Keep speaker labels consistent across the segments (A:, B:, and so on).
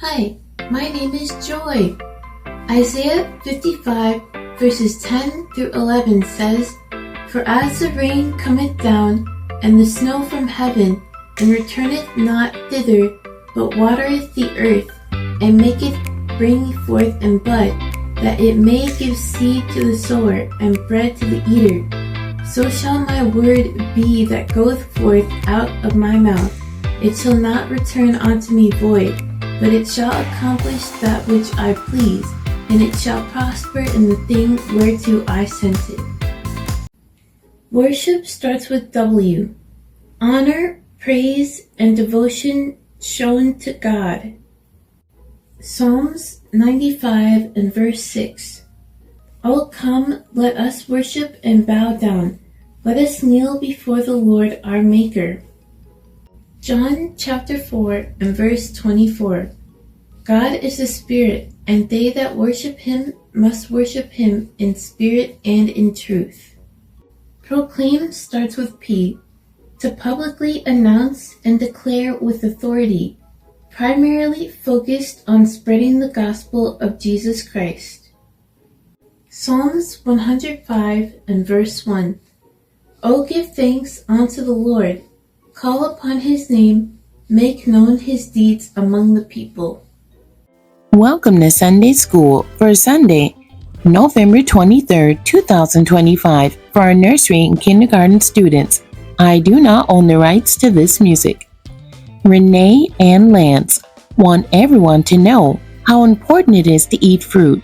A: Hi, my name is Joy. Isaiah 55 verses 10 through 11 says, For as the rain cometh down, and the snow from heaven, and returneth not thither, but watereth the earth, and maketh bring forth and bud, that it may give seed to the sower, and bread to the eater, so shall my word be that goeth forth out of my mouth. It shall not return unto me void, but it shall accomplish that which I please, and it shall prosper in the thing whereto I sent it. Worship starts with W. Honor, praise, and devotion shown to God. Psalms 95 and verse 6. O come, let us worship and bow down. Let us kneel before the Lord our Maker. John chapter 4 and verse 24. God is a spirit, and they that worship him must worship him in spirit and in truth. Proclaim starts with P. To publicly announce and declare with authority, primarily focused on spreading the gospel of Jesus Christ. Psalms 105 and verse 1. O give thanks unto the Lord, call upon his name, make known his deeds among the people.
B: Welcome to Sunday School for Sunday, November 23rd, 2025 for our nursery and kindergarten students. I do not own the rights to this music. Renee and Lance want everyone to know how important it is to eat fruit.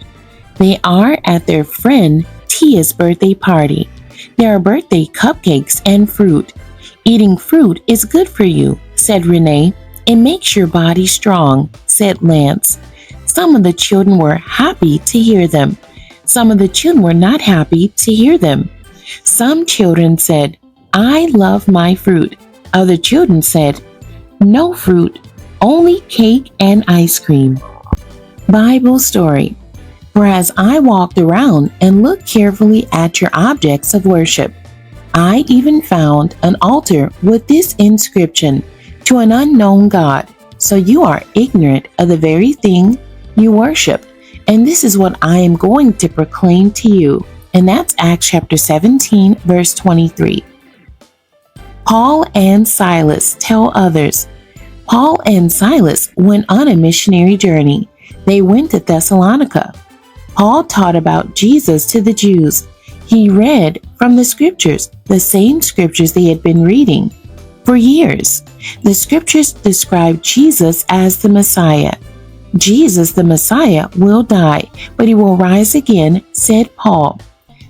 B: They are at their friend Tia's birthday party. There are birthday cupcakes and fruit. Eating fruit is good for you, said Renee. It makes your body strong, said Lance. Some of the children were happy to hear them. Some of the children were not happy to hear them. Some children said, I love my fruit. Other children said, no fruit, only cake and ice cream. Bible story. For as I walked around and looked carefully at your objects of worship, I even found an altar with this inscription, to an unknown God. So you are ignorant of the very thing you worship. And this is what I am going to proclaim to you. And that's Acts chapter 17, verse 23. Paul and Silas tell others. Paul and Silas went on a missionary journey. They went to Thessalonica. Paul taught about Jesus to the Jews. He read from the scriptures, the same scriptures they had been reading for years. The scriptures describe Jesus as the Messiah. Jesus, the Messiah, will die, but he will rise again, said Paul.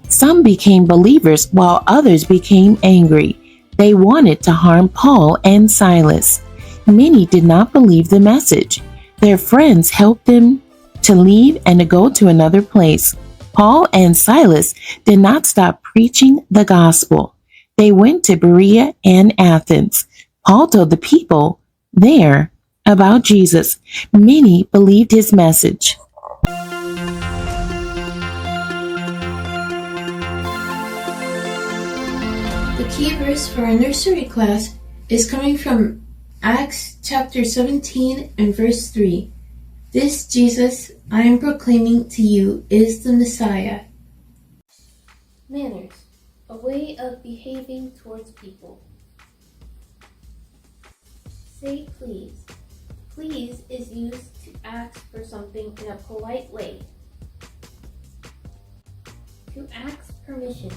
B: Some became believers while others became angry. They wanted to harm Paul and Silas. Many did not believe the message. Their friends helped them to leave and to go to another place. Paul and Silas did not stop preaching the gospel. They went to Berea and Athens. Paul told the people there about Jesus. Many believed his message.
A: The key verse for our nursery class is coming from Acts chapter 17 and verse 3. This Jesus I am proclaiming to you is the Messiah.
C: Manners, a way of behaving towards people. Say please. Please is used to ask for something in a polite way. To ask permission.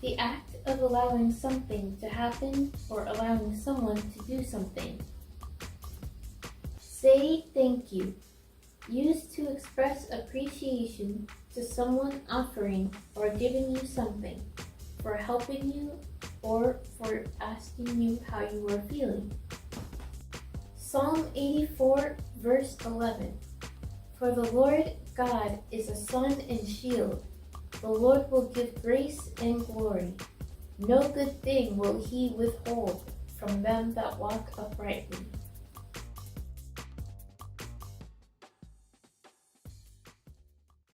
C: The act of allowing something to happen or allowing someone to do something. Say thank you. Used to express appreciation to someone offering or giving you something, for helping you, or for asking you how you are feeling. Psalm 84 verse 11. For the Lord God is a sun and shield. The Lord will give grace and glory. No good thing will he withhold from them that walk uprightly.